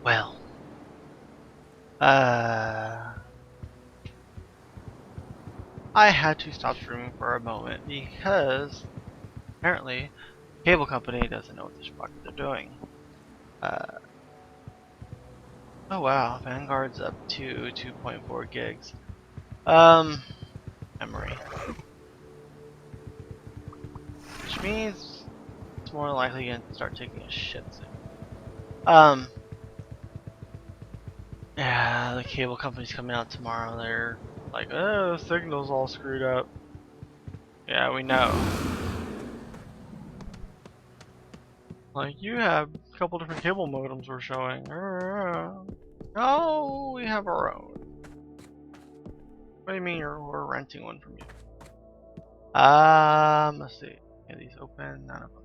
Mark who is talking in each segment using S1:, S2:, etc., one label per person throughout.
S1: Well, I had to stop streaming for a moment because apparently the cable company doesn't know what the fuck they're doing. Oh wow, Vanguard's up to 2.4 gigs. Memory. Which means it's more likely going to start taking a shit soon. Yeah, the cable company's coming out tomorrow. They're like, oh, the signal's all screwed up. Yeah, we know. Like, you have a couple different cable modems we're showing. No, we have our own. What do you mean we're renting one from you? Let's see. Are these open? None of them.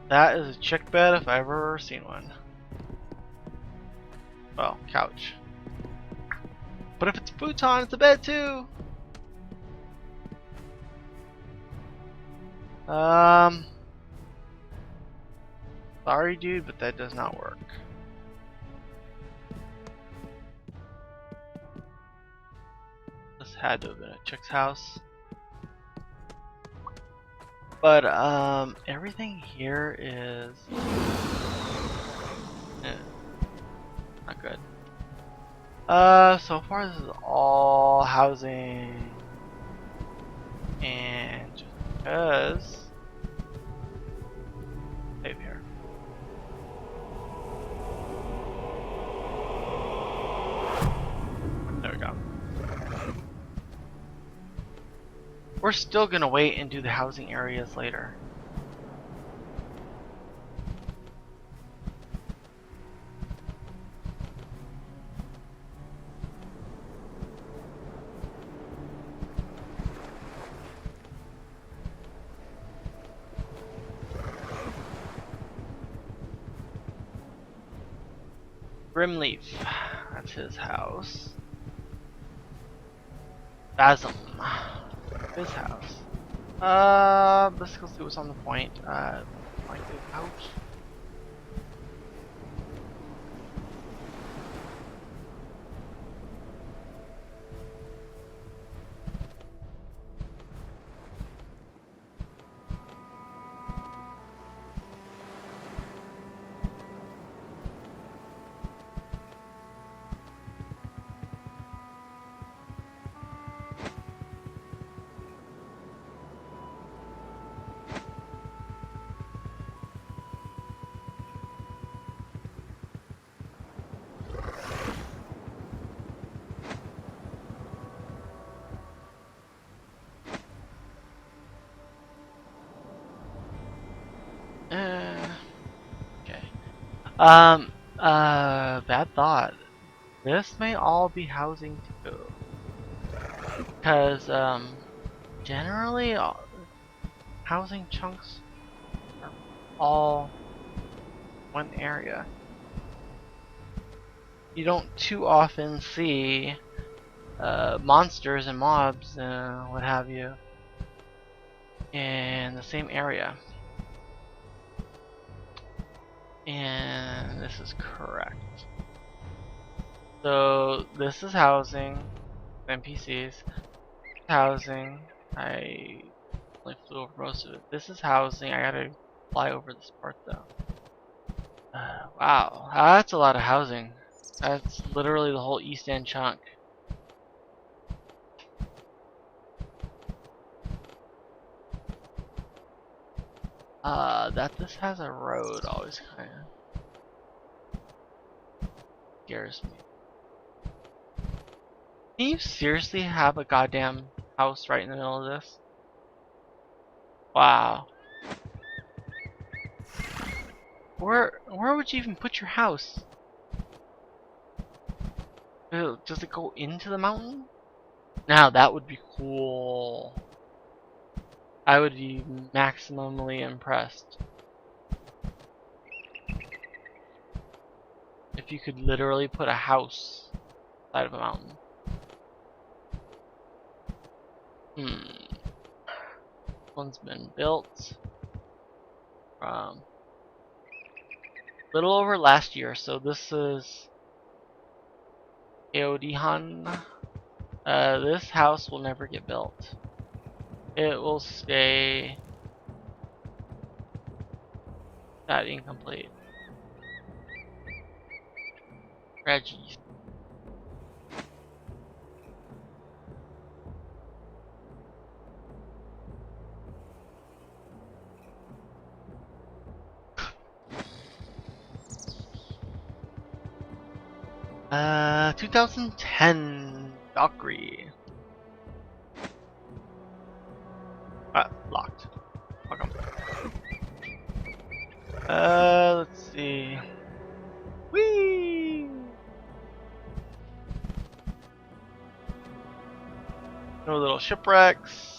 S1: That is a chick bed if I've ever seen one. Well, couch. But if it's a futon, it's a bed too! Sorry dude, but that does not work. This had to have been a chick's house. But, everything here is... not good. So far this is all housing. And just because... save here. There we go. We're still gonna wait and do the housing areas later. Grimleaf, that's his house. Basm, his house. Let's go see what's on the point. Like the couch. Okay. Bad thought. This may all be housing too. Because, generally, housing chunks are all one area. You don't too often see, monsters and mobs, what have you, in the same area. And this is correct. So this is housing, NPCs. Housing. I only flew over most of it. This is housing. I gotta fly over this part though. Wow, that's a lot of housing. That's literally the whole east end chunk. That this has a road always kind of scares me. Can you seriously have a goddamn house right in the middle of this? Wow. Where would you even put your house? Does it go into the mountain? Now that would be cool. I would be maximally impressed. If you could literally put a house side of a mountain. One's been built from little over last year. So this is Eodihan. This house will never get built. It will stay that incomplete. Reggie. Uh, 2010 Valkyrie. Locked. Welcome. Let's see. Whee! No little shipwrecks.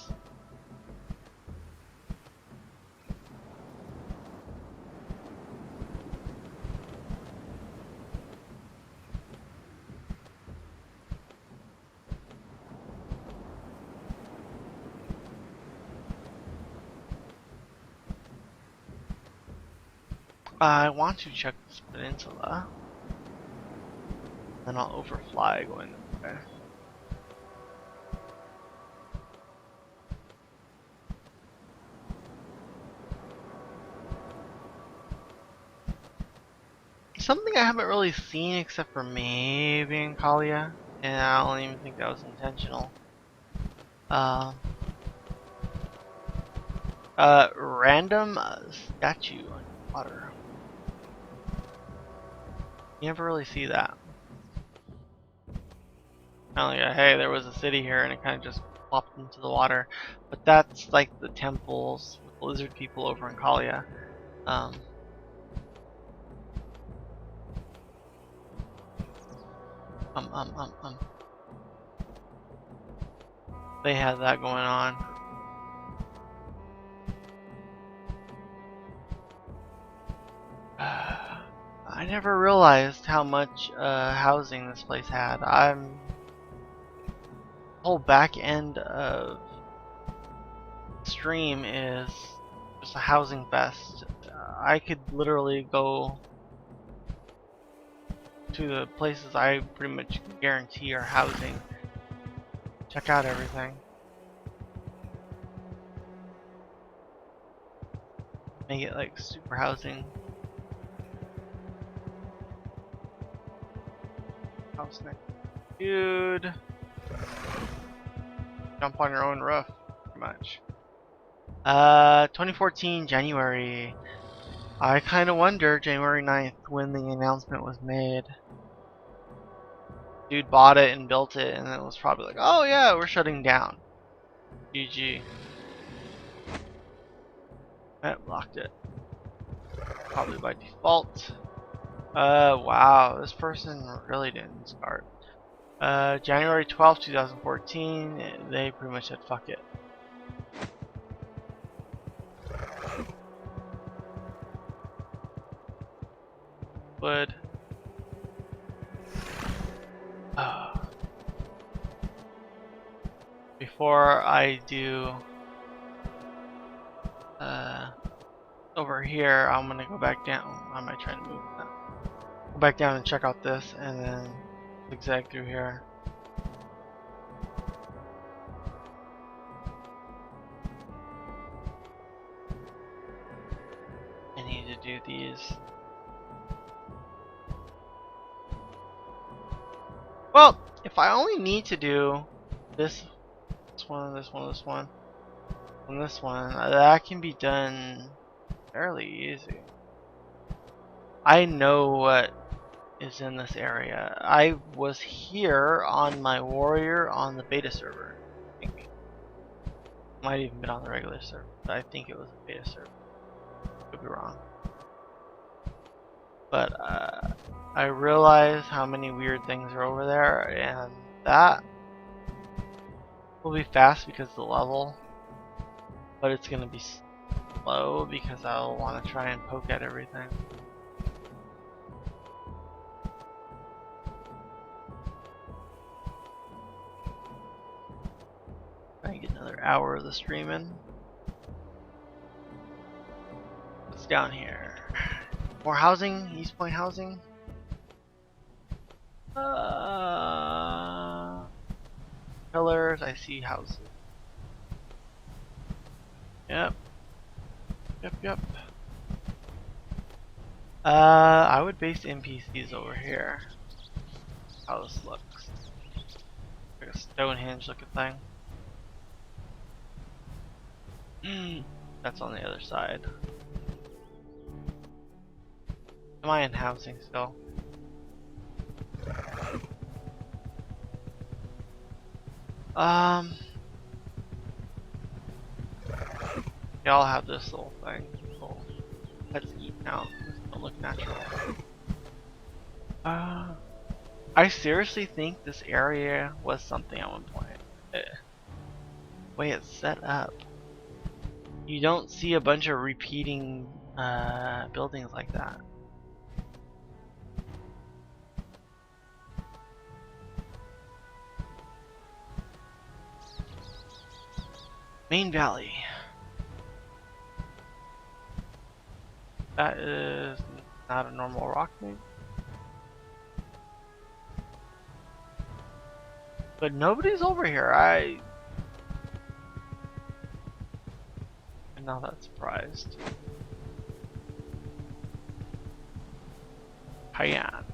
S1: I want to check this peninsula. Then I'll overfly going there. Something I haven't really seen except for maybe in Kalia, and I don't even think that was intentional. Random statue on water. You never really see that. Kind of like, hey, there was a city here, and it kind of just plopped into the water. But that's like the temples with lizard people over in Kalia. They had that going on. I never realized how much housing this place had. The whole back end of stream is just a housing fest. I could literally go to the places I pretty much guarantee are housing. Check out everything. Make it like super housing. House next. Dude. Jump on your own roof, pretty much. 2014 January. I kind of wonder January 9th when the announcement was made. Dude bought it and built it, and it was probably like, oh yeah, we're shutting down. GG. I blocked it. Probably by default. Wow, this person really didn't start. January 12th, 2014, they pretty much said fuck it. Wood. Before I do over here, I'm gonna go back down. I might try to move that. Go back down and check out this, and then zigzag through here. I need to do these. Well, if I only need to do this one, this one, this one, and this one, that can be done fairly easy. I know what is in this area. I was here on my warrior on the beta server. I think. Might even been on the regular server, but I think it was a beta server. Could be wrong. But I realize how many weird things are over there, and that will be fast because of the level, but it's gonna be slow because I'll want to try and poke at everything. I get another hour of the stream in. What's down here? More housing, East Point housing. Pillars, I see houses. Yep. Yep. I would base NPCs over here. How this looks. Like a Stonehenge looking thing. That's on the other side. Am I in housing still? Y'all have this little thing. Cool. Let's eat now. This don't look natural. I seriously think this area was something at one point. The way it's set up. You don't see a bunch of repeating buildings like that. Main Valley. That is not a normal rock maybe. But nobody's over here. I'm not that surprised. Cayenne.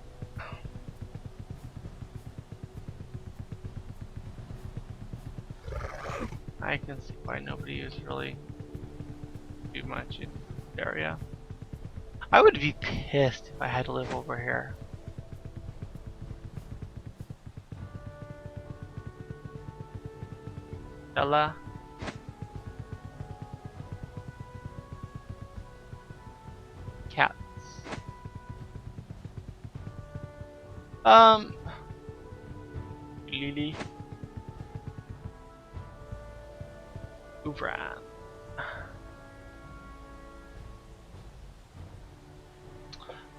S1: I can see why nobody is really too much in this area. I would be pissed if I had to live over here. Stella. Cats. Lily. Ubran.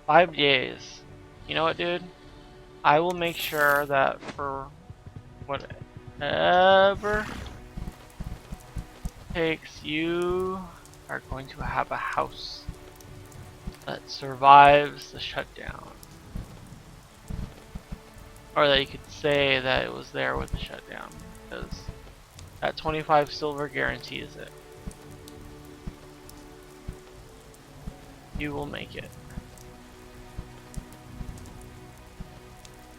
S1: 5 days. You know what, dude? I will make sure that for whatever takes, you are going to have a house that survives the shutdown. Or that you could say that it was there with the shutdown, because that 25 silver guarantees it. You will make it.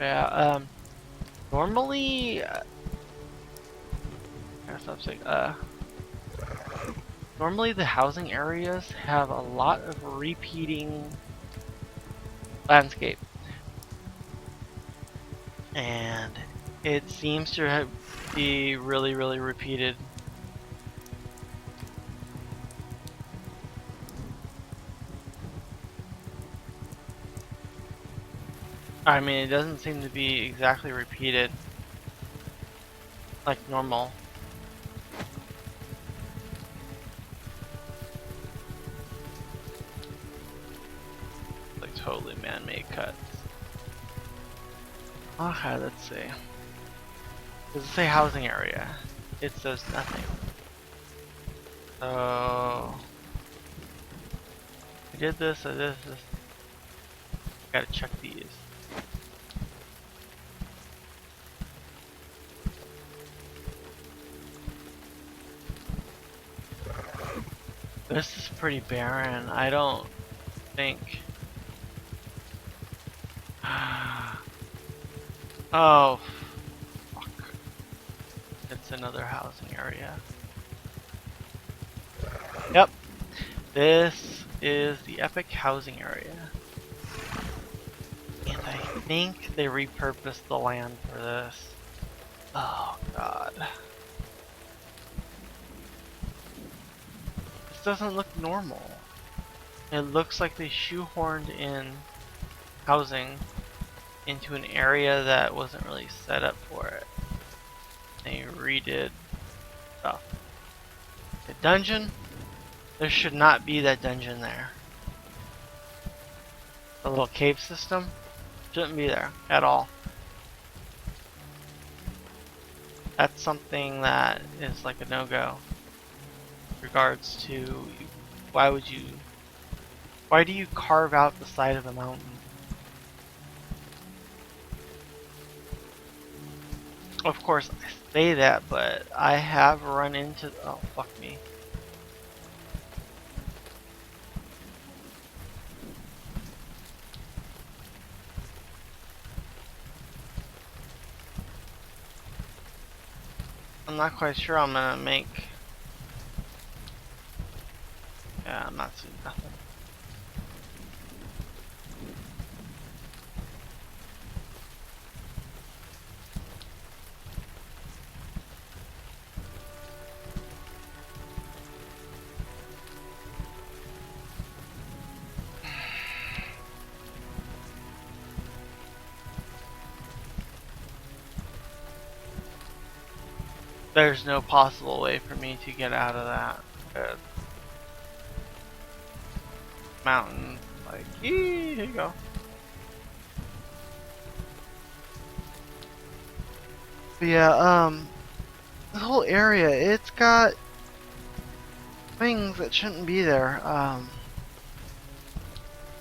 S1: Yeah, normally, normally the housing areas have a lot of repeating landscape. And it seems to be really repeated. I mean, it doesn't seem to be exactly repeated like normal. Like totally man-made cuts. Okay, let's see. Does it say housing area? It says nothing. So I did this, I did this. Gotta check these. This is pretty barren. I don't think. Oh, fuck. It's another housing area. Yep. This is the epic housing area. And I think they repurposed the land for this. Oh, God. This doesn't look normal. It looks like they shoehorned in housing into an area that wasn't really set up for it. They redid stuff. The dungeon? There should not be that dungeon there. The little cave system shouldn't be there at all. That's something that is like a no-go. Regards to why would you Why do you carve out the side of the mountain? Of course, I say that, but I have run into. Oh, fuck me. I'm not quite sure I'm gonna make. Yeah, I'm not seeing nothing. There's no possible way for me to get out of that mountain. Like, here you go. But yeah, the whole area, it's got things that shouldn't be there.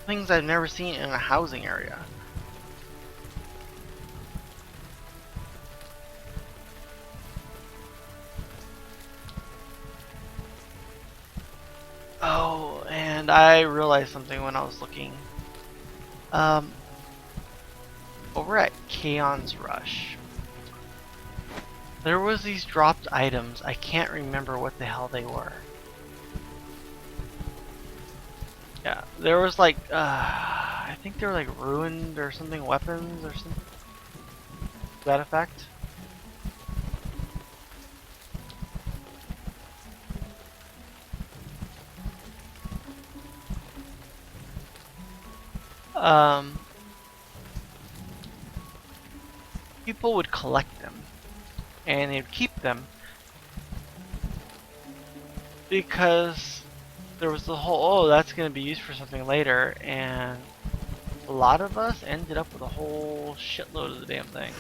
S1: Things I've never seen in a housing area. Oh, and I realized something when I was looking. Over at Kaon's Rush, there was these dropped items. I can't remember what the hell they were. Yeah, there was like, I think they were like ruined or something, weapons or something to that effect. People would collect them and they'd keep them because there was the whole, oh, that's going to be used for something later, and a lot of us ended up with a whole shitload of the damn thing.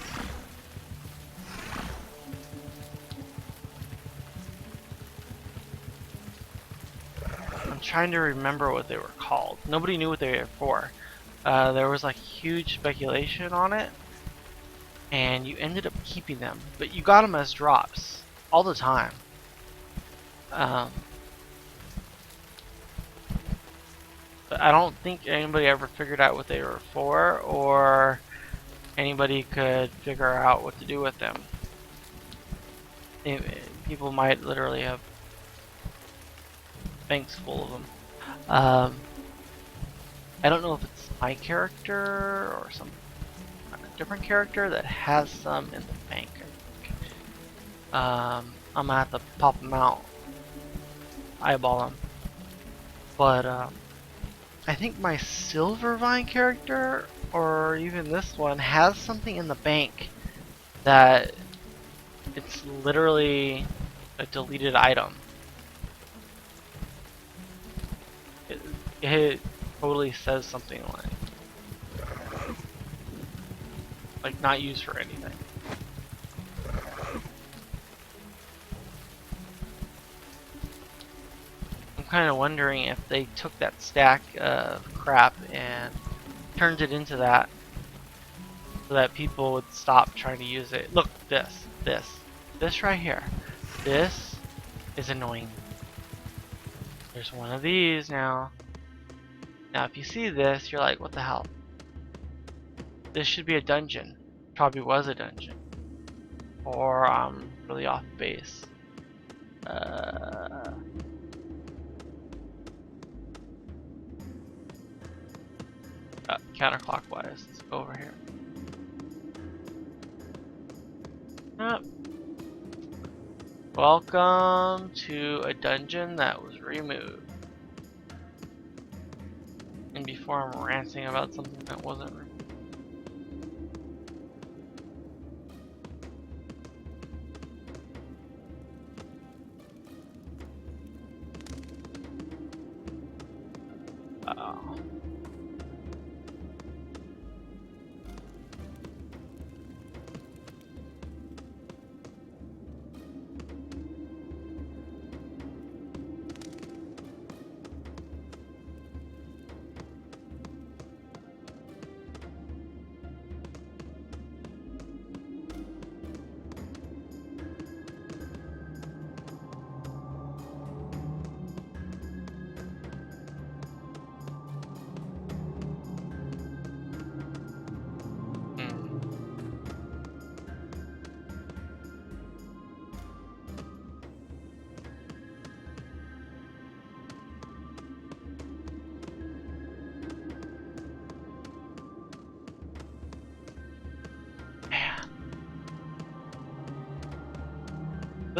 S1: I'm trying to remember what they were called. Nobody knew what they were for. There was like huge speculation on it, and you ended up keeping them, but you got them as drops all the time. But I don't think anybody ever figured out what they were for, or anybody could figure out what to do with them. People might literally have banks full of them. I don't know if it's my character or some different character that has some in the bank. I'm gonna have to pop them out, eyeball them. But I think my Silver Vine character, or even this one, has something in the bank that it's literally a deleted item. It totally says something like not used for anything. I'm kind of wondering if they took that stack of crap and turned it into that, so that people would stop trying to use it. Look, this right here. This is annoying. There's one of these now. Now if you see this, you're like, what the hell? This should be a dungeon. Probably was a dungeon. Or I'm really off base. Counterclockwise. Let's go over here. Welcome to a dungeon that was removed. And before I'm ranting about something that wasn't removed.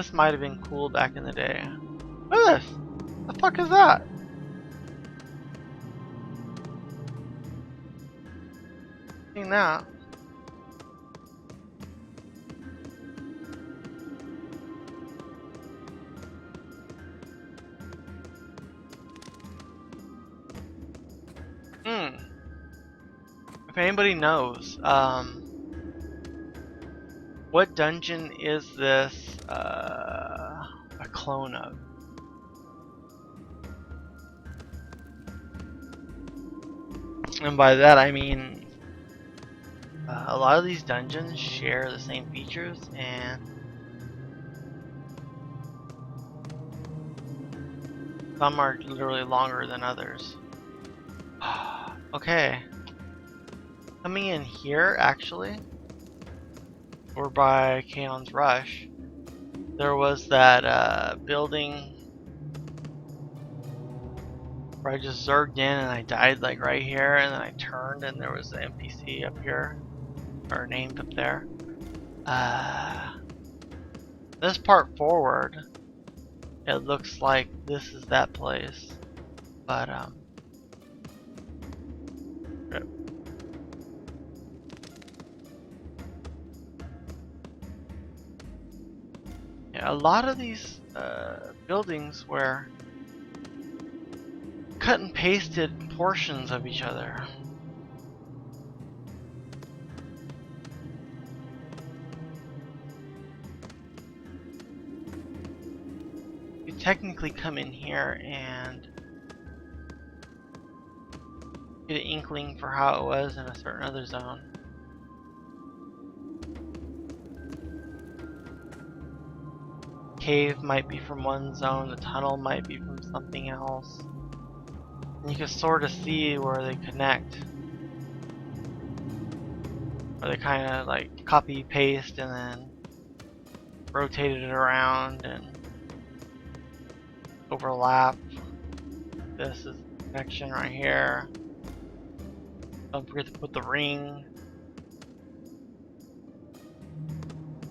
S1: this might have been cool back in the day. Look at this! The fuck is that? Seen that. If anybody knows, what dungeon is this a clone of? And by that I mean a lot of these dungeons share the same features, and some are literally longer than others. Okay. Coming in here, actually, or by Kanon's Rush, there was that building where I just zerged in and I died like right here, and then I turned and there was an NPC up here, or named up there. This part forward, it looks like this is that place, but yeah, a lot of these buildings were cut and pasted portions of each other. You technically come in here and get an inkling for how it was in a certain other zone. Cave might be from one zone, the tunnel might be from something else. And you can sort of see where they connect. Where they kind of like copy paste and then rotated it around and overlap. This is the connection right here. Don't forget to put the ring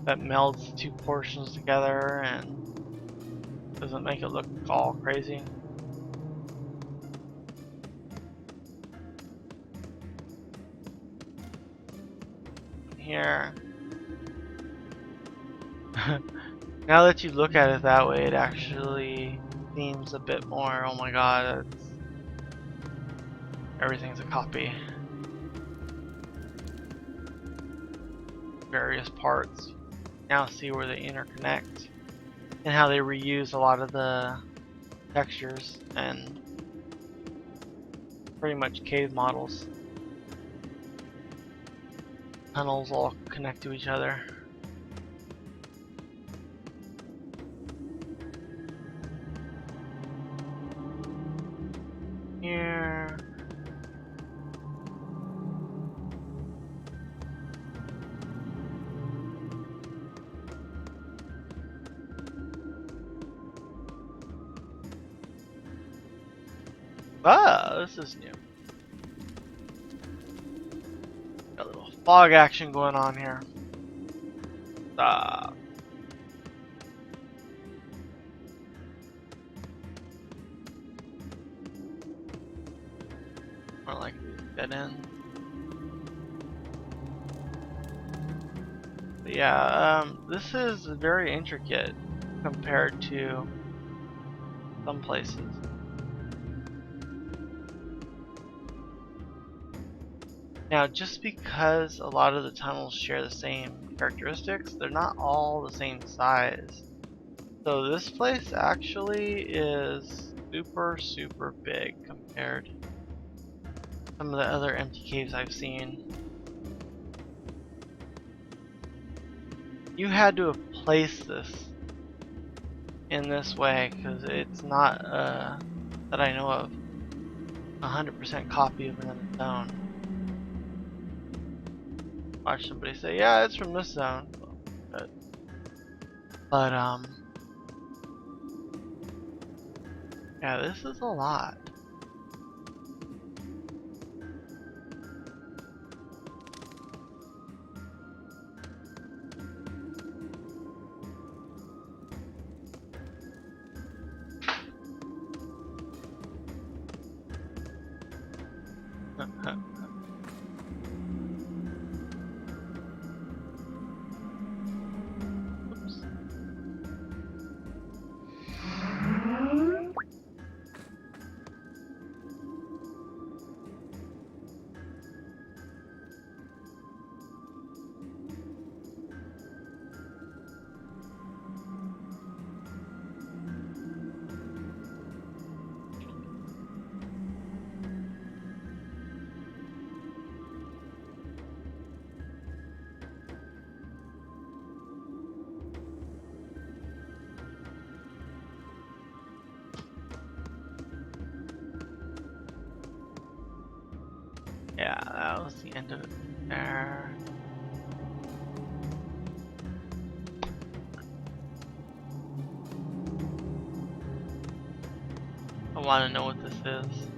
S1: that melds two portions together and doesn't make it look all crazy. Here. Now that you look at it that way, it actually seems a bit more, oh my god, everything's a copy. Various parts. Now see where they interconnect and how they reuse a lot of the textures and pretty much cave models. Tunnels all connect to each other. Here. Ah, this is new. Got a little fog action going on here. More like dead end. But yeah, this is very intricate compared to some places. Now, just because a lot of the tunnels share the same characteristics, they're not all the same size. So this place actually is super big compared to some of the other empty caves I've seen. You had to have placed this in this way because it's not, that I know of, 100% copy of another zone. Watch somebody say, yeah, it's from this zone. But yeah, this is a lot. Yeah, that was the end of it there. I want to know what this is.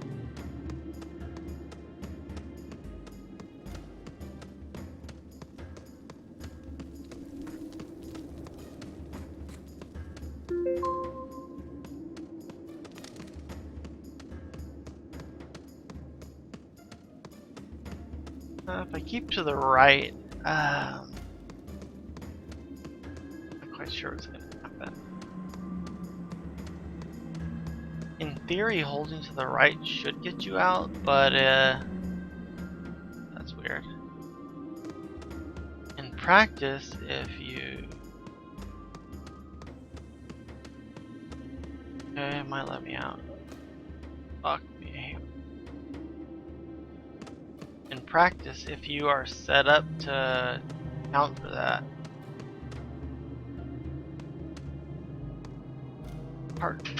S1: If I keep to the right, I'm not quite sure what's going to happen. In theory, holding to the right should get you out, but that's weird. In practice, if you... Okay, it might let me out. Fuck me. In practice, if you are set up to count for that, pardon.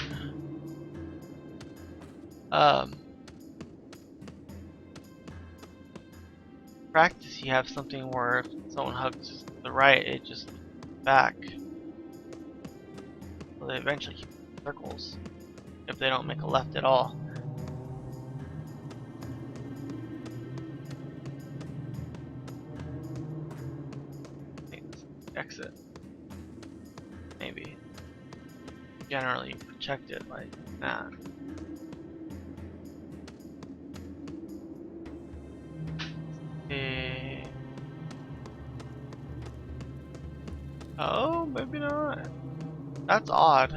S1: Practice, you have something where if someone hugs to the right, it just back. So they eventually keep circles if they don't make a left at all. Exit. Maybe. Generally protect it like that. Okay. Oh, maybe not. That's odd.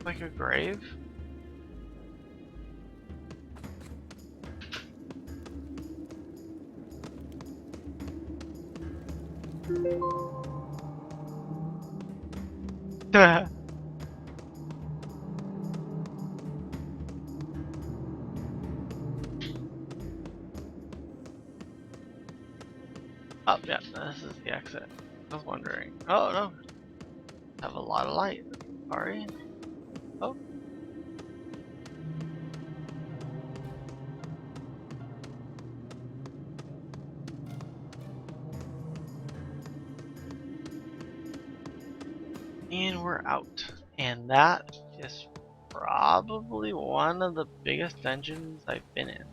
S1: Like a grave? Oh, yeah, this is the exit. I was wondering. Oh, no. Have a lot of light. Sorry. Oh. And we're out. And that is probably one of the biggest dungeons I've been in.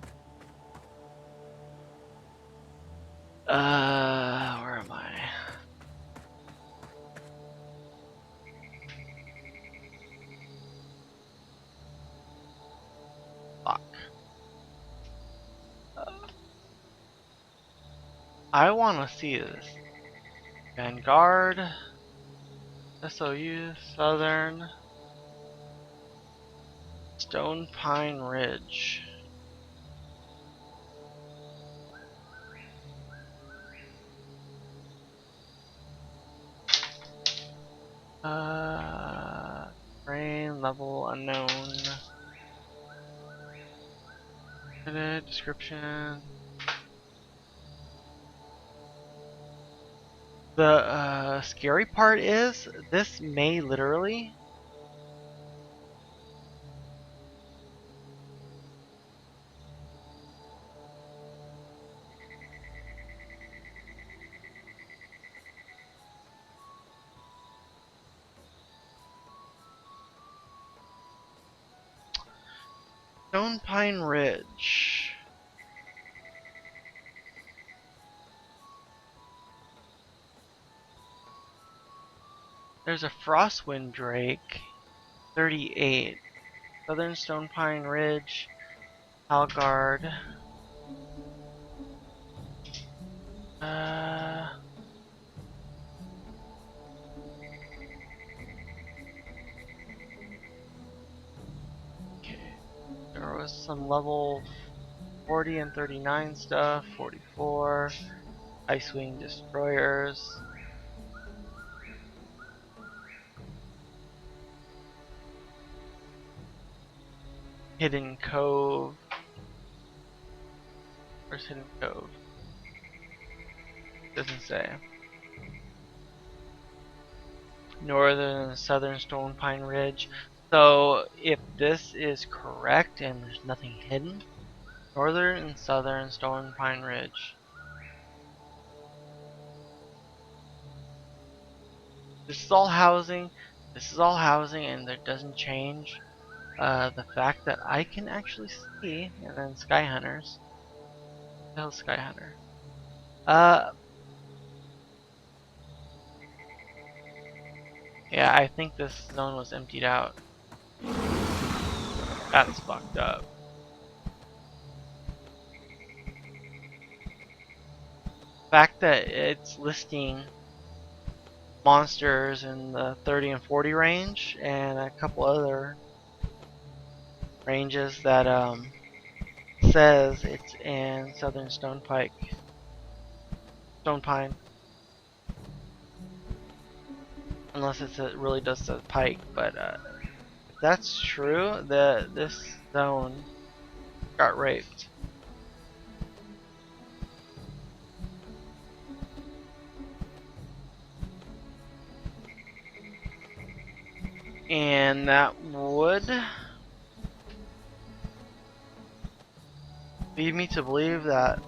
S1: Where am I? Fuck. I want to see this. Vanguard, SOU, Southern, Stone Pine Ridge. Terrain level unknown. Edit description. The scary part is this may literally Stone Pine Ridge. There's a Frostwind Drake, 38. Southern Stone Pine Ridge, Vanguard. Okay. There was some level 40 and 39 stuff, 44. Icewing Destroyers. Hidden Cove. Where's Hidden Cove? Doesn't say. Northern and Southern Stone Pine Ridge. So if this is correct and there's nothing hidden, northern and southern Stone Pine Ridge. This is all housing. This is all housing, and it doesn't change the fact that I can actually see, and then Sky Hunters. Hell, Sky Hunter. Yeah, I think this zone was emptied out. That's fucked up. The fact that it's listing monsters in the 30 and 40 range and a couple other ranges that says it's in southern Stone Pine, unless it really does say pike. But if that's true, this zone got raped. And that would lead me to believe that,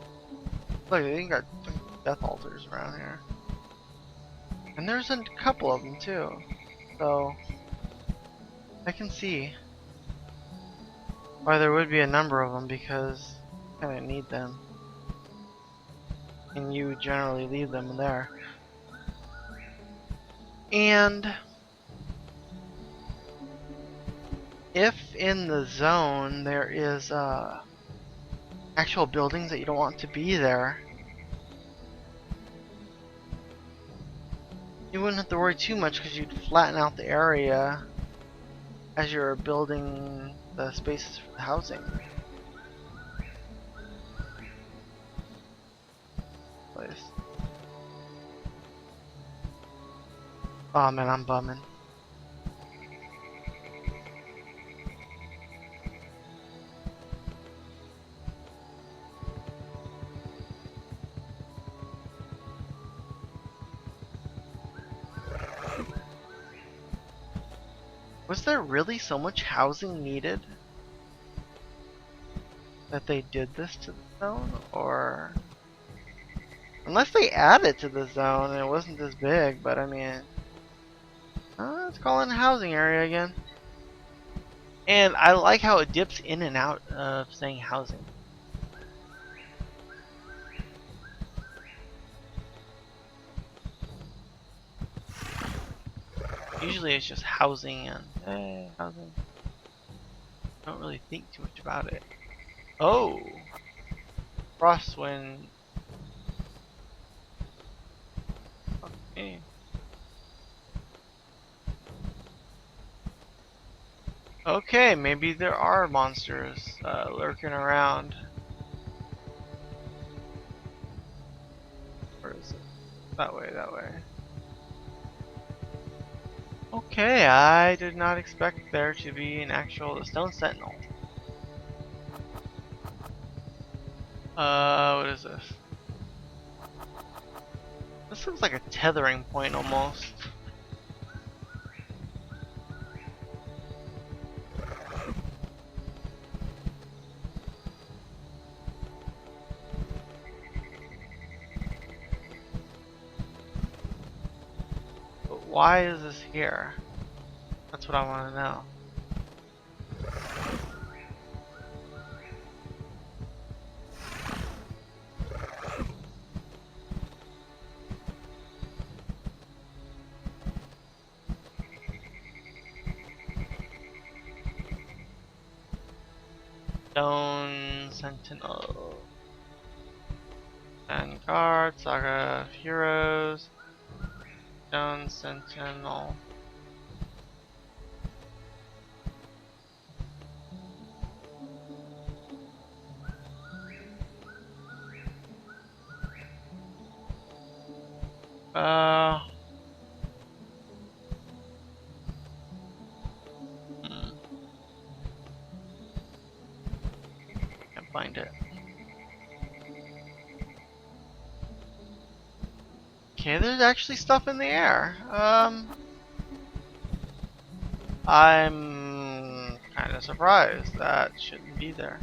S1: look, they got death altars around here. And there's a couple of them too. So I can see why there would be a number of them, because you kind of need them. And you generally leave them there. And if in the zone there is actual buildings that you don't want to be there, you wouldn't have to worry too much, because you'd flatten out the area as you're building the spaces for the housing. Place. Oh man, I'm bumming. Was there really so much housing needed that they did this to the zone? Or unless they added to the zone and it wasn't this big, but I mean, let's call it a housing area again. And I like how it dips in and out of saying housing. Usually it's just housing and housing. I don't really think too much about it. Oh, crosswind. Okay. Okay, maybe there are monsters lurking around. Where is it? That way, that way. Okay, I did not expect there to be an actual stone sentinel. What is this? This looks like a tethering point almost. But why is this here? That's what I want to know. Stone Sentinel, Vanguard, Saga of Heroes, Stone Sentinel. Can't find it. Okay, there's actually stuff in the air. I'm kind of surprised. That shouldn't be there.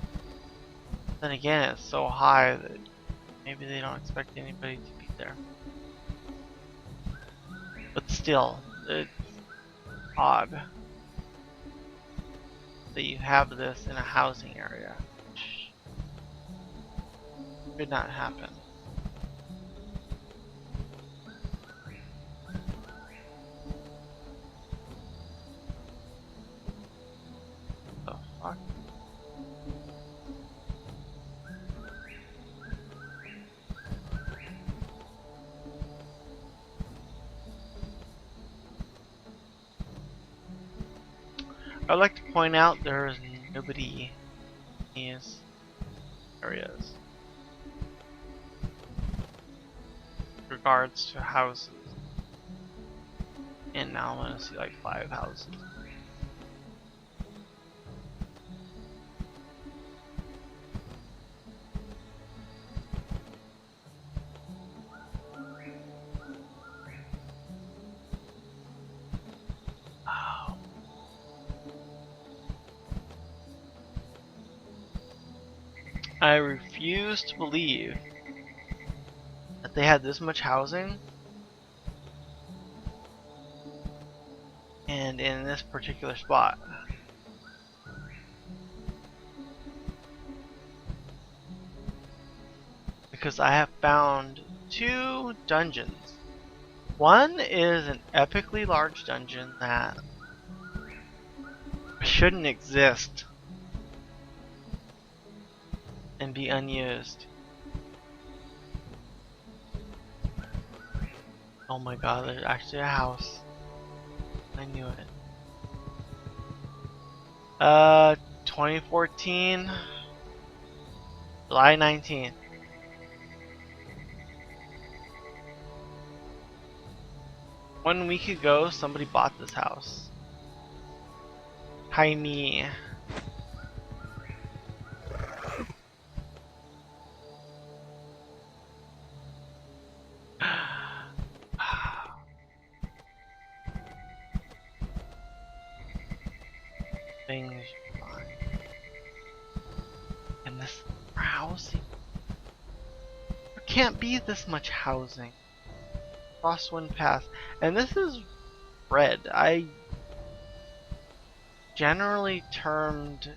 S1: Then again, it's so high that maybe they don't expect anybody to be there. But still, it's odd that you have this in a housing area. Which should not happen. The fuck? I'd like to point out there is nobody in these areas with regards to houses. And now I'm gonna see like 5 houses. I refuse to believe that they had this much housing and in this particular spot. Because I have found 2 dungeons. One is an epically large dungeon that shouldn't exist and be unused. Oh my god, there's actually a house. I knew it. 2014, July 19th. One week ago, somebody bought this house. Hi me. Things you find. And this housing. There can't be this much housing. Crosswind Pass. And this is red. I generally termed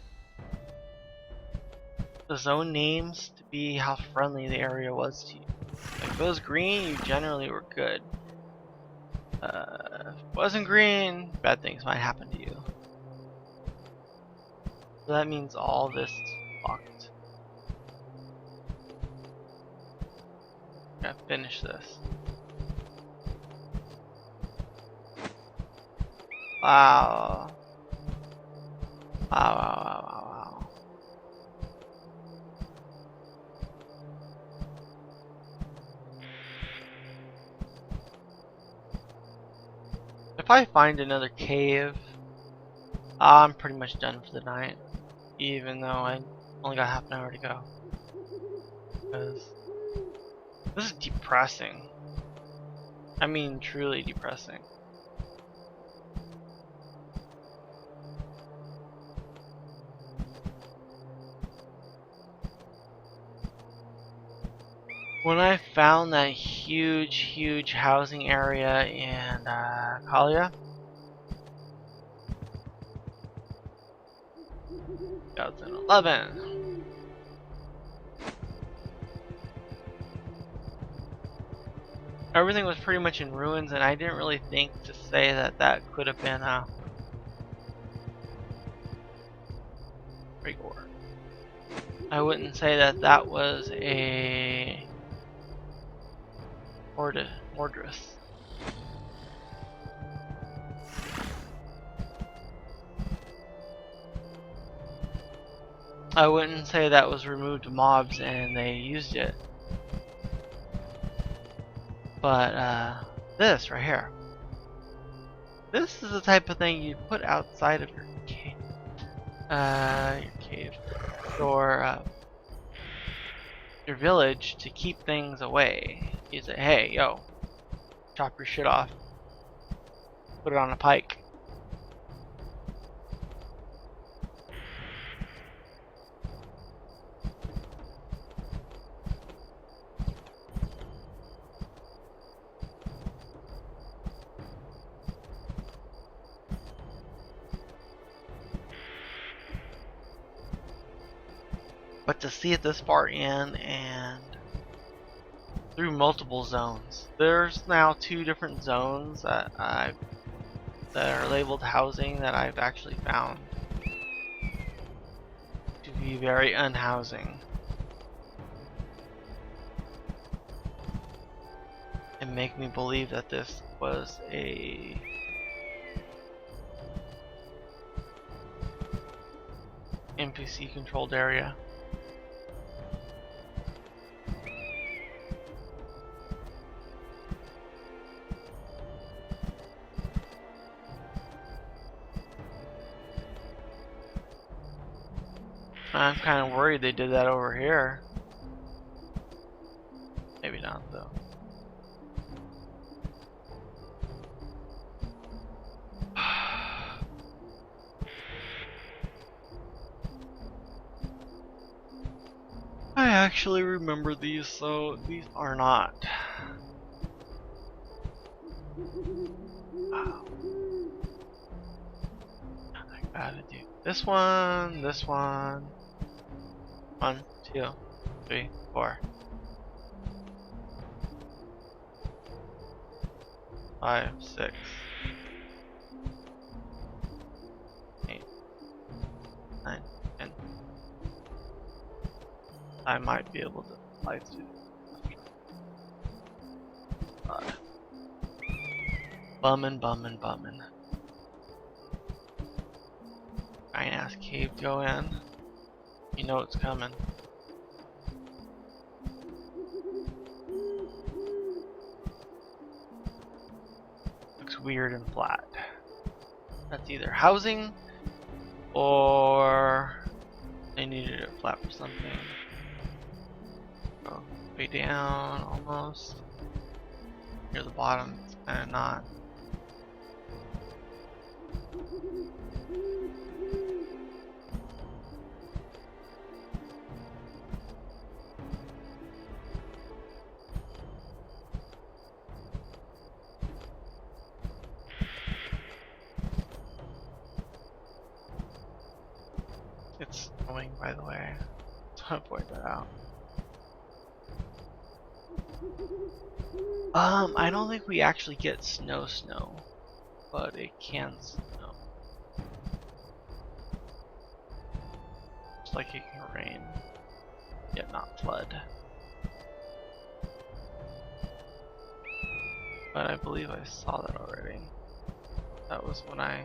S1: the zone names to be how friendly the area was to you. If it was green, you generally were good. If it wasn't green, bad things might happen to you. So that means all this is fucked. I'm gonna finish this. Wow. Wow. If I find another cave, I'm pretty much done for the night. Even though I only got half an hour to go. Because this is depressing. I mean, truly depressing. When I found that huge housing area in Kalia, 2011. Everything was pretty much in ruins, and I didn't really think to say that that could have been a Vanguard. I wouldn't say that that was a Mordrus. I wouldn't say that was removed mobs and they used it. But this right here. This is the type of thing you put outside of your cave. Your village to keep things away. You say, hey, yo, chop your shit off. Put it on a pike. But to see it this far in and through multiple zones, there's now 2 different zones that are labeled housing that I've actually found to be very unhousing. And make me believe that this was a NPC controlled area. I'm kind of worried they did that over here. Maybe not though. I actually remember these, so these are not. Wow. I gotta do this one, 1, 2, 3, 4, 5, 6, 8, 9, 10. I might be able to fly through. Bummin'. Giant ass cave go in. You know it's coming. Looks weird and flat. That's either housing or they needed it flat for something. Go way down almost. Near the bottom, it's kinda not. It's snowing, by the way. So I point that out. I don't think we actually get snow, but it can snow. Just like it can rain, yet not flood. But I believe I saw that already. That was when I'll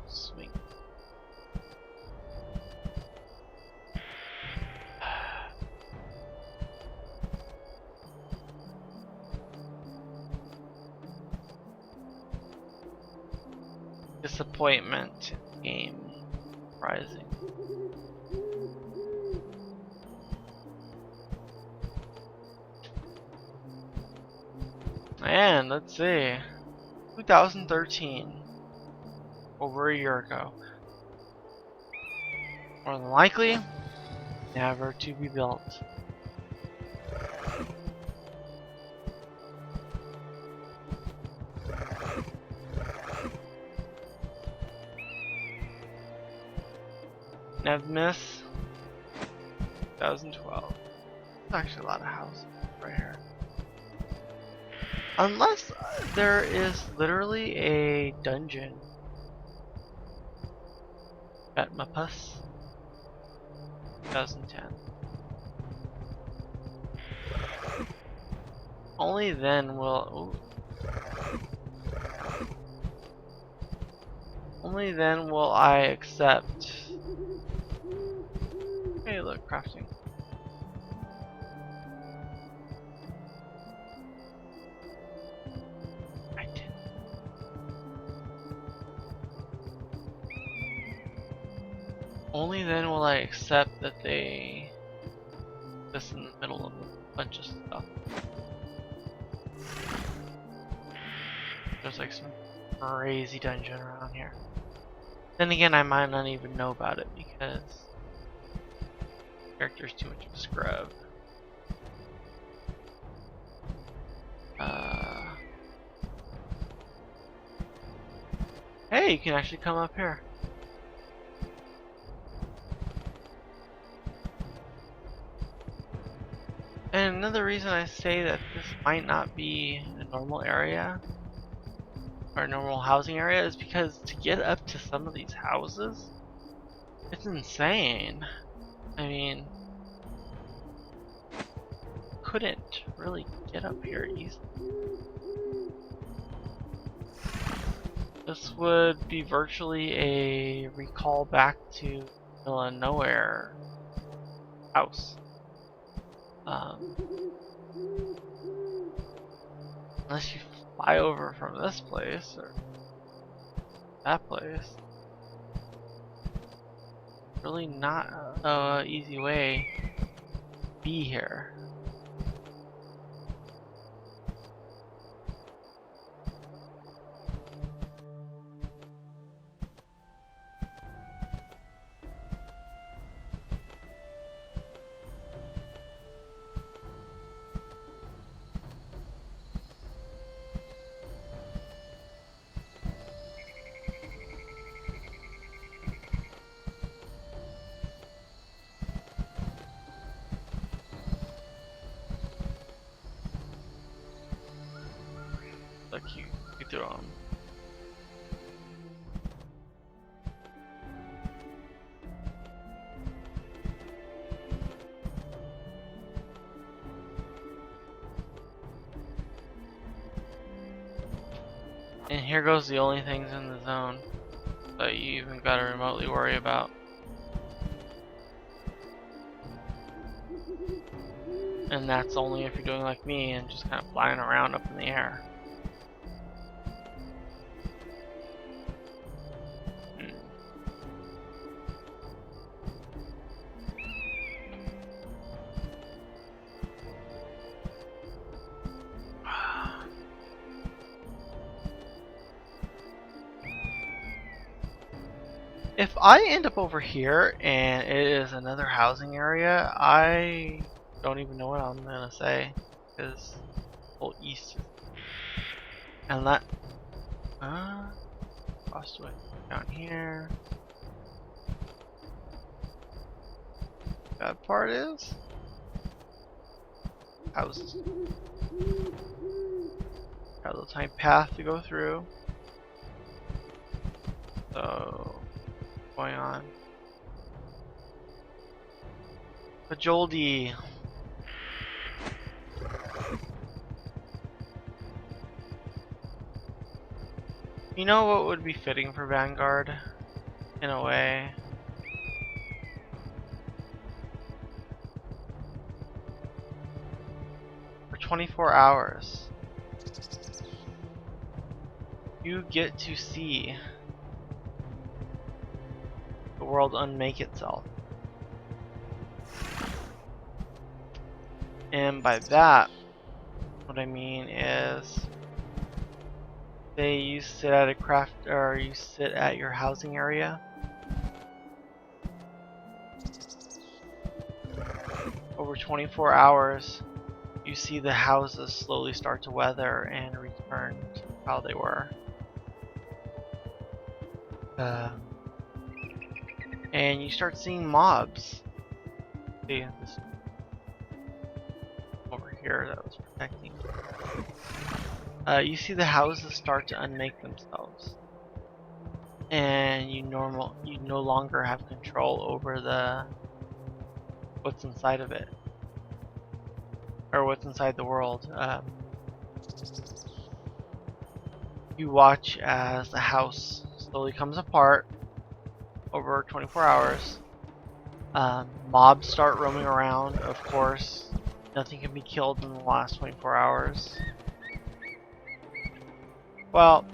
S1: swing. Disappointment game rising. And let's see, 2013, over a year ago. More than likely, never to be built. Nevmis, 2012. There's actually a lot of houses right here. Unless there is literally a dungeon. Betmapus, 2010. Only then will. Only then will I accept. Hey, look, crafting. I did. Only then will I accept that they. This in the middle of a bunch of stuff. There's like some crazy dungeon around here. Then again, I might not even know about it because the character's too much of a scrub. Hey, you can actually come up here. another reason I say that this might not be a normal area or a normal housing area is because to get up to some of these houses, it's insane. I mean, couldn't really get up here easily. This would be virtually a recall back to middle of nowhere house. Unless you fly over from this place or that place. Really not an easy way to be here. Like you throw them. And here goes the only things in the zone that you even gotta remotely worry about. And that's only if you're doing like me and just kind of flying around up in the air. If I end up over here and it is another housing area, I don't even know what I'm gonna say, because whole east and that crossed way down here. Bad part is houses. Got a little tiny path to go through. So going on. Bajoldi. You know what would be fitting for Vanguard? In a way. For 24 hours. You get to see the world unmake itself. And by that, what I mean is, say you sit at a craft, or you sit at your housing area. Over 24 hours, you see the houses slowly start to weather and return to how they were. And you start seeing mobs. See this over here that was protecting. You see the houses start to unmake themselves, and you no longer have control over what's inside of it, or what's inside the world. You watch as the house slowly comes apart over 24 hours. Mobs start roaming around, of course. Nothing can be killed in the last 24 hours. Well,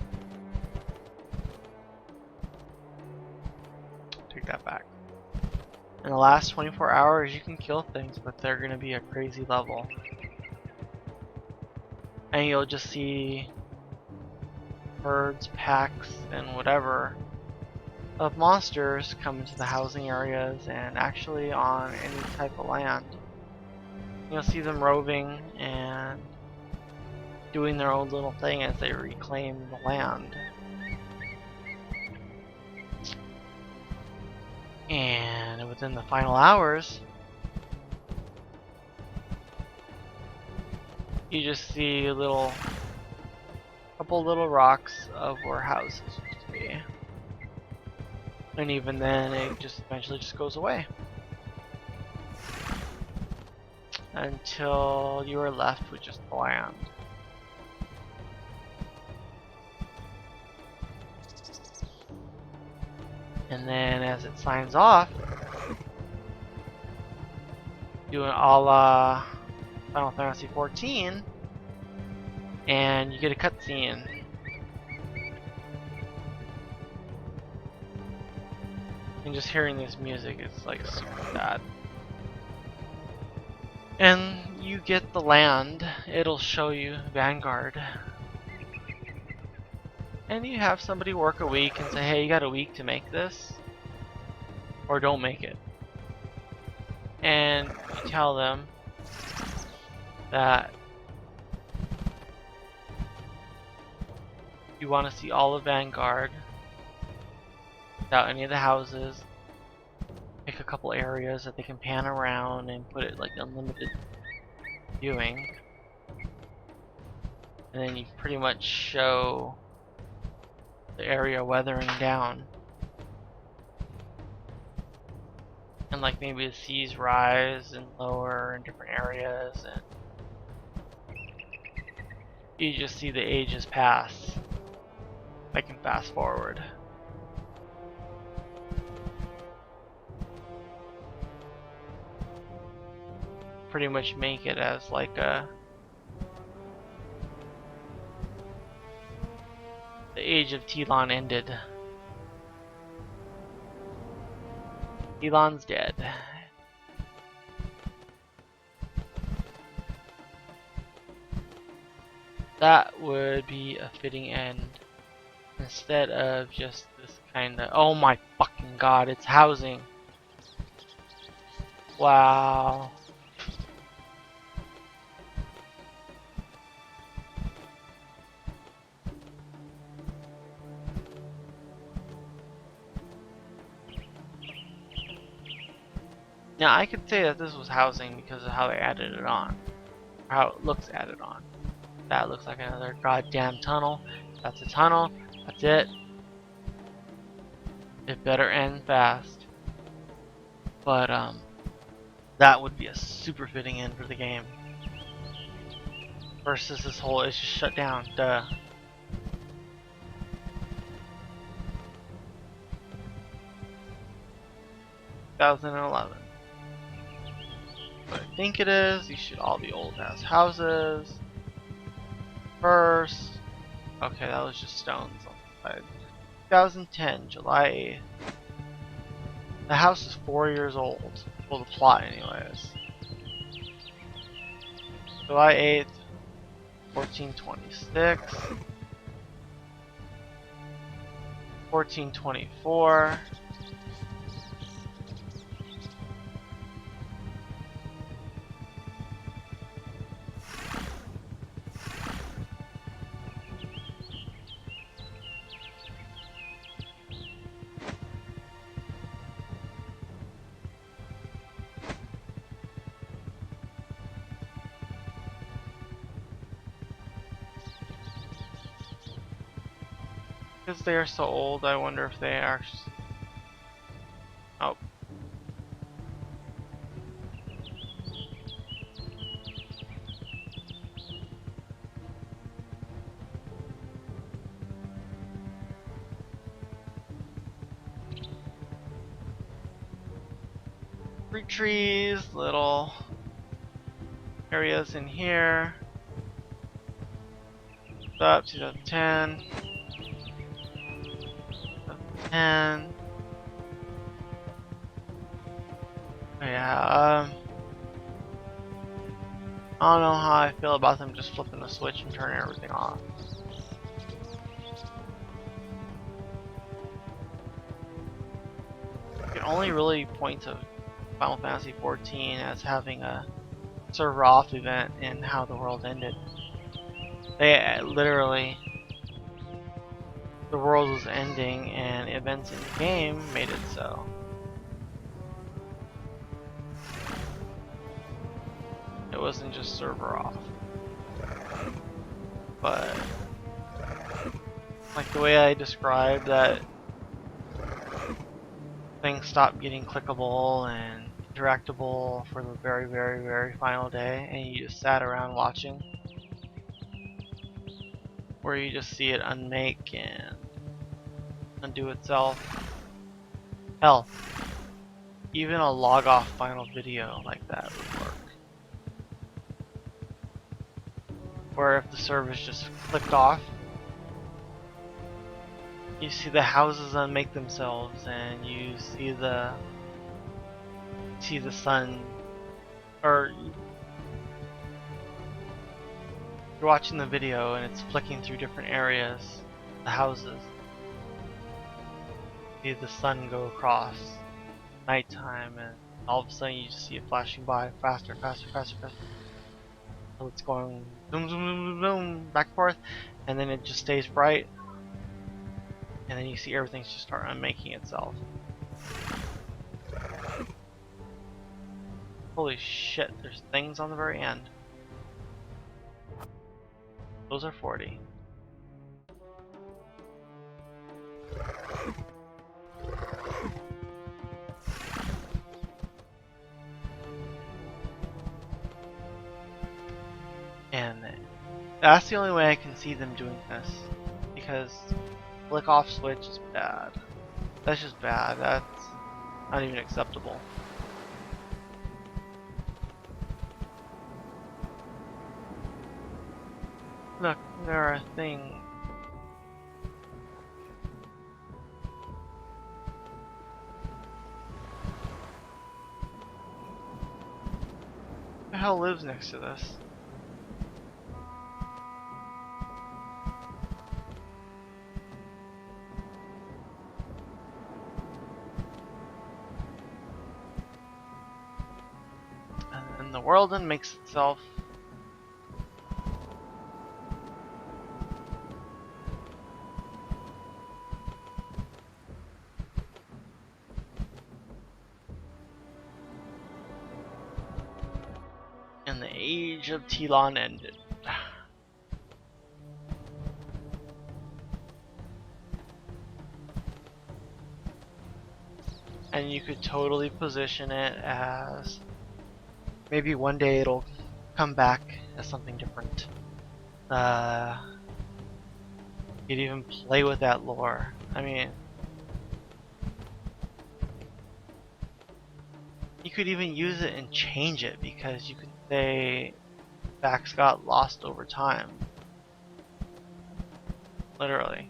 S1: take that back. In the last 24 hours, you can kill things, but they're going to be a crazy level. And you'll just see herds, packs, and whatever of monsters come into the housing areas and actually on any type of land. You'll see them roving and doing their own little thing as they reclaim the land. And within the final hours, you just see couple little rocks of where houses used to be. And even then, it just eventually just goes away. Until you are left with just the land. And then as it signs off, doing a la Final Fantasy 14, and you get a cutscene. And just hearing this music is like super sad. And you get the land, it'll show you Vanguard. And you have somebody work a week and say, hey, you got a week to make this, or don't make it. And you tell them that you want to see all of Vanguard without any of the houses. Pick a couple areas that they can pan around and put it like unlimited viewing. And then you pretty much show the area weathering down. And like maybe the seas rise and lower in different areas, and you just see the ages pass. I can fast forward. Pretty much make it as like the age of Telon ended. Telon's dead. That would be a fitting end instead of just this kind of, oh my fucking god, it's housing. Wow. Now I could say that this was housing because of how they added it on, or how it looks added on. That looks like another goddamn tunnel. That's a tunnel. That's it. It better end fast. But that would be a super fitting end for the game. Versus this whole it's just shut down. Duh. (2011). What I think it is, these should all be old ass houses. First, okay, that was just stones on the side. 2010, July 8th. The house is 4 years old. Well, the plot, anyways. July 8th, 1426. 1424. Because they are so old, I wonder if they are. Oh. Fruit trees, little areas in here. Up 2010. And yeah, I don't know how I feel about them just flipping the switch and turning everything off. You can only really point to Final Fantasy 14 as having a server off event in how the world ended. They literally, the world was ending and events in the game made it so. It wasn't just server off. but like the way I described that things stopped getting clickable and interactable for the very, very, very final day, and you just sat around watching, where you just see it unmake and undo itself. Hell, even a log off final video like that would work. Where if the service just clicked off, you see the houses unmake themselves, and you see the sun, or you're watching the video and it's flicking through different areas, the houses. You see the sun go across nighttime, and all of a sudden you just see it flashing by faster, faster, faster, faster. So it's going zoom, zoom, zoom, zoom, zoom, back and forth, and then it just stays bright. And then you see everything just start unmaking itself. Holy shit, there's things on the very end. Those are 40. And that's the only way I can see them doing this. Because flick off switch is bad. That's just bad. That's not even acceptable. Look, there are things. Who the hell lives next to this? And the world then makes itself. And the age of Telon ended. And you could totally position it as maybe one day it'll come back as something different. You'd even play with that lore. I mean, you could even use it and change it, because you could say facts got lost over time. Literally.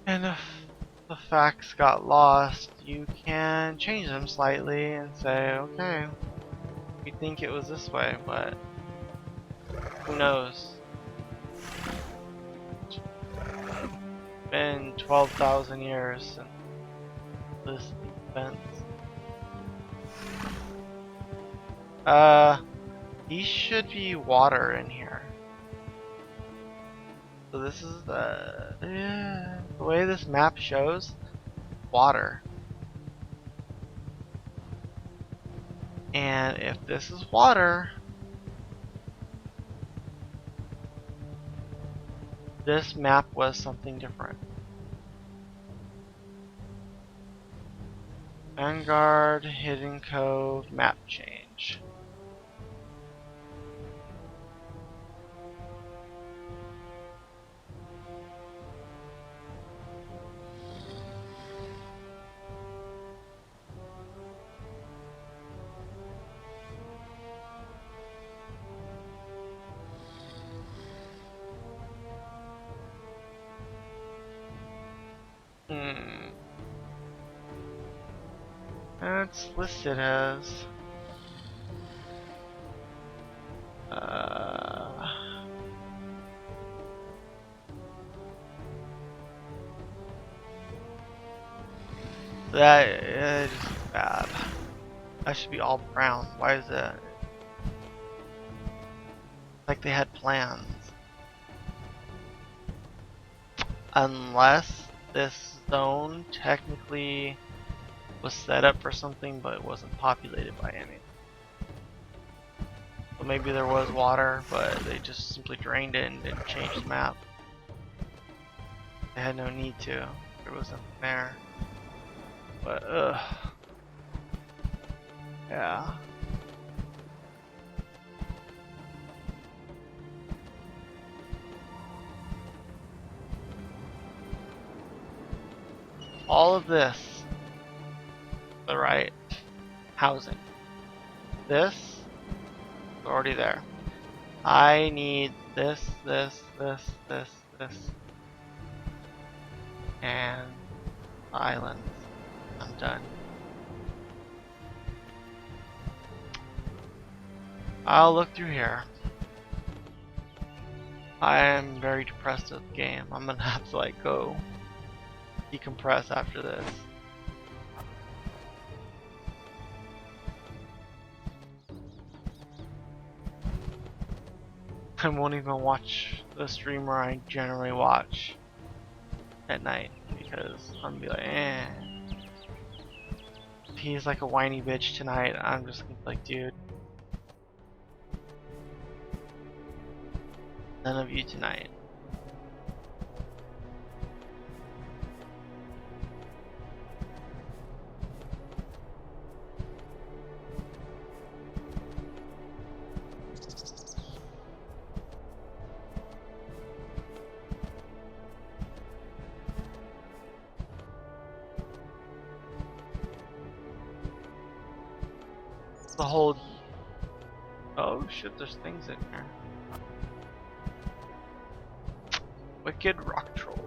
S1: And if the facts got lost, you can change them slightly and say, okay, we think it was this way, but who knows? It's been 12,000 years since this event. These should be water in here. So this is the way this map shows water. And if this is water, this map was something different. Vanguard, Hidden Cove, map change. It's listed as that is bad. That should be all brown. Why is that? Like they had plans. Unless this zone technically was set up for something, but it wasn't populated by any. So maybe there was water, but they just simply drained it and didn't change the map. They had no need to. There was nothing there. But yeah. All of this, the right housing. This is already there. I need this, and islands. I'm done. I'll look through here. I am very depressed with the game. I'm gonna have to like go decompress after this. I won't even watch the streamer I generally watch at night because I'm gonna be like, eh. If he's like a whiny bitch tonight, I'm just gonna be like, dude, none of you tonight. The whole, oh shit, there's things in here. Wicked rock troll.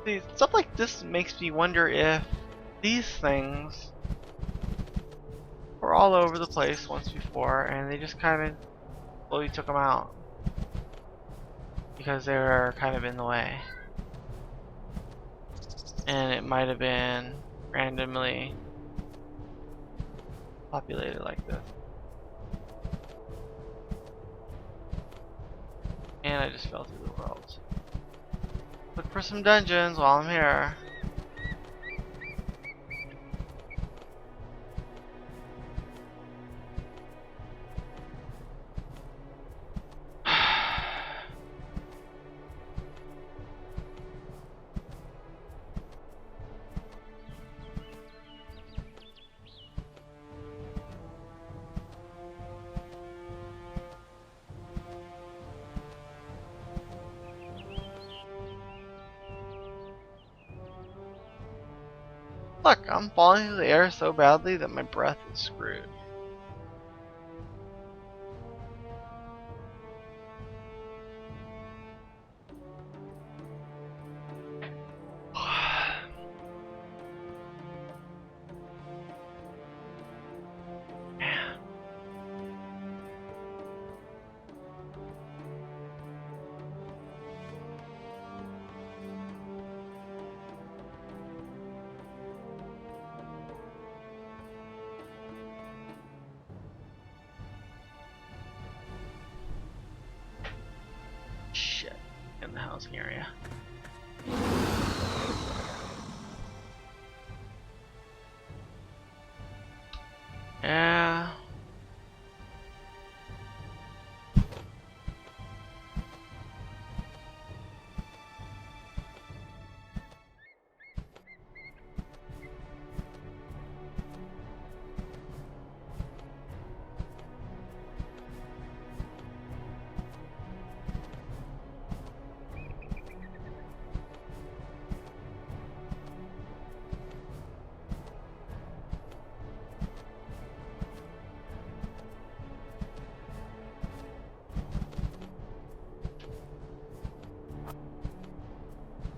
S1: See, stuff like this makes me wonder if these things were all over the place once before and they just kind of slowly took them out because they were kind of in the way. And it might have been randomly populated like this. And I just fell through the world. Look for some dungeons while I'm here. Look, I'm falling through the air so badly that my breath is screwed. Man. Shit, in the housing area. Yeah.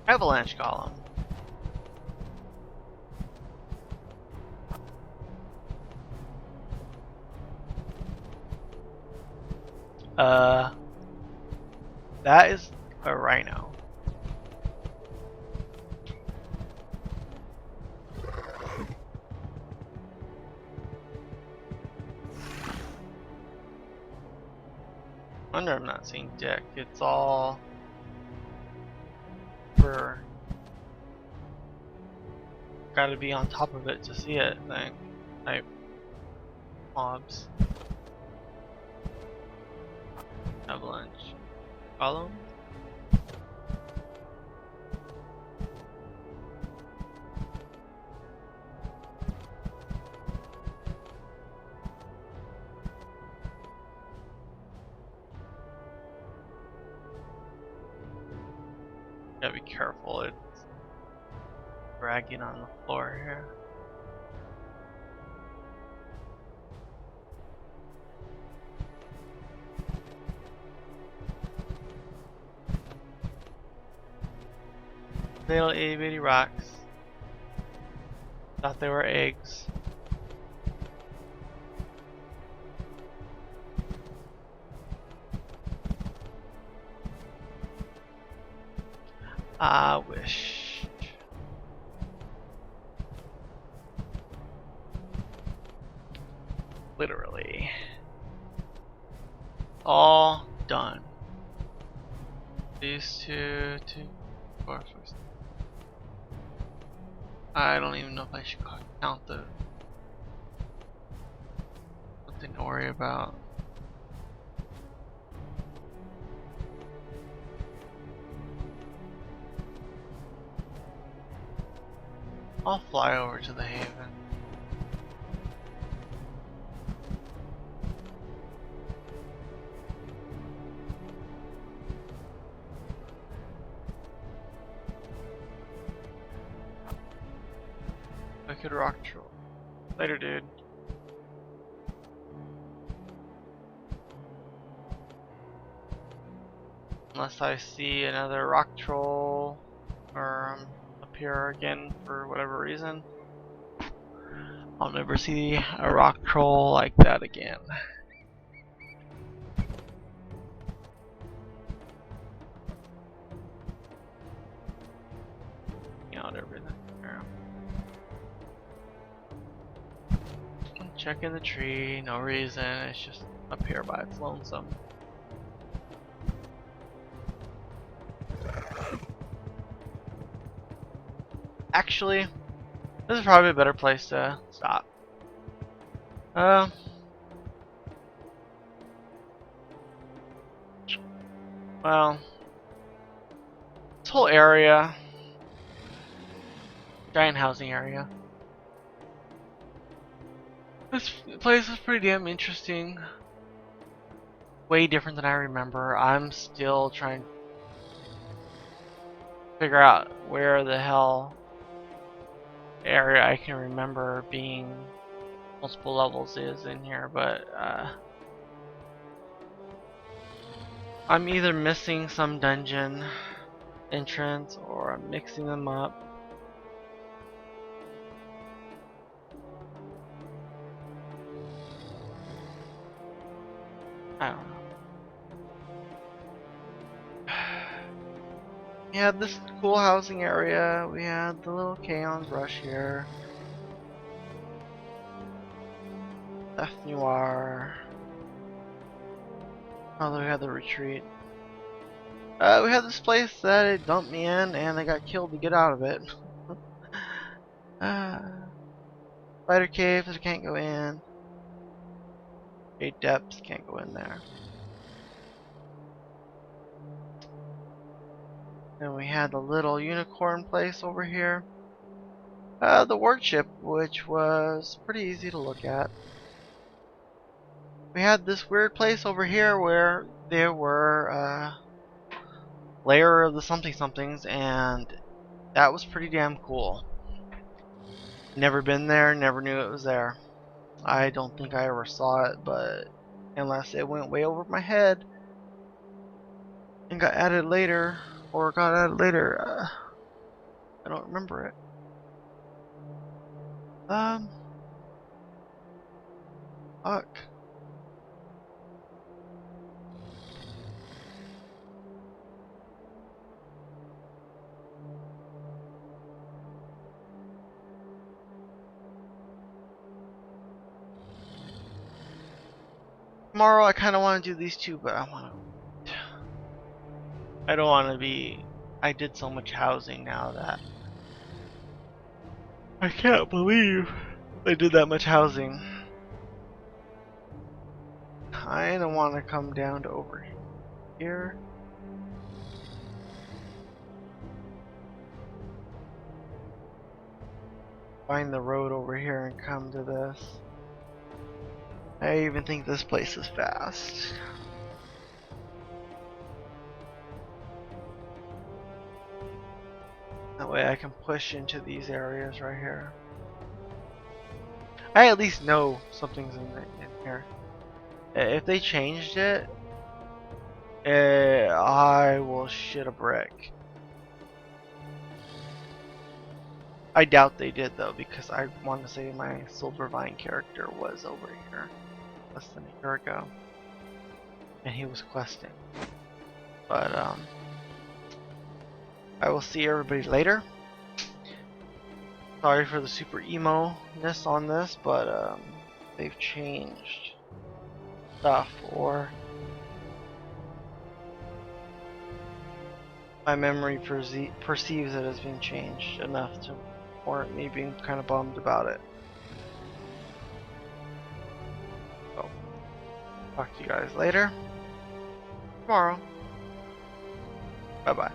S1: Avalanche column. That is a rhino. Wonder I'm not seeing dick. It's all super. Gotta be on top of it to see it thing. Type mobs. Avalanche. Follow? Gotta be careful, it's dragging on the floor here. Little itty bitty rocks. Thought they were eggs. I wish. Literally. All done. These two, 4, 6. I don't even know if I should count the. Nothing to worry about. I'll fly over to the haven. I could rock troll. Later, dude. Unless I see another rock troll or appear again for whatever reason. I'll never see a rock troll like that again. Out everything. I'm checking the tree, no reason, it's just up here by its lonesome. Actually, this is probably a better place to stop. Well, this whole area, giant housing area. This place is pretty damn interesting. Way different than I remember. I'm still trying to figure out where the hell area I can remember being multiple levels is in here, but I'm either missing some dungeon entrance or I'm mixing them up. I don't know. We had this cool housing area, we had the little Chaos Rush here. F Noir. Oh, we had the retreat. We had this place that it dumped me in and I got killed to get out of it. Spider caves, I can't go in. Great depths, can't go in there. Then we had the little unicorn place over here. The worship, which was pretty easy to look at. We had this weird place over here where there were layer of the something somethings, and that was pretty damn cool. Never been there, never knew it was there. I don't think I ever saw it, but unless it went way over my head and got added later, or got added later, I don't remember it. Fuck. Tomorrow I kind of want to do these two, but I don't want to be. I did so much housing now that I can't believe they did that much housing. I don't want to come down to over here. Find the road over here and come to this. I even think this place is fast. That way I can push into these areas right here. I at least know something's in here. If they changed it, I will shit a brick. I doubt they did though, because I want to say my Silver Vine character was over here less than a year ago, and he was questing. But I will see everybody later. Sorry for the super emo-ness on this, but they've changed stuff, or my memory perceives it as being changed enough to warrant me being kind of bummed about it. So, talk to you guys later. Tomorrow. Bye bye.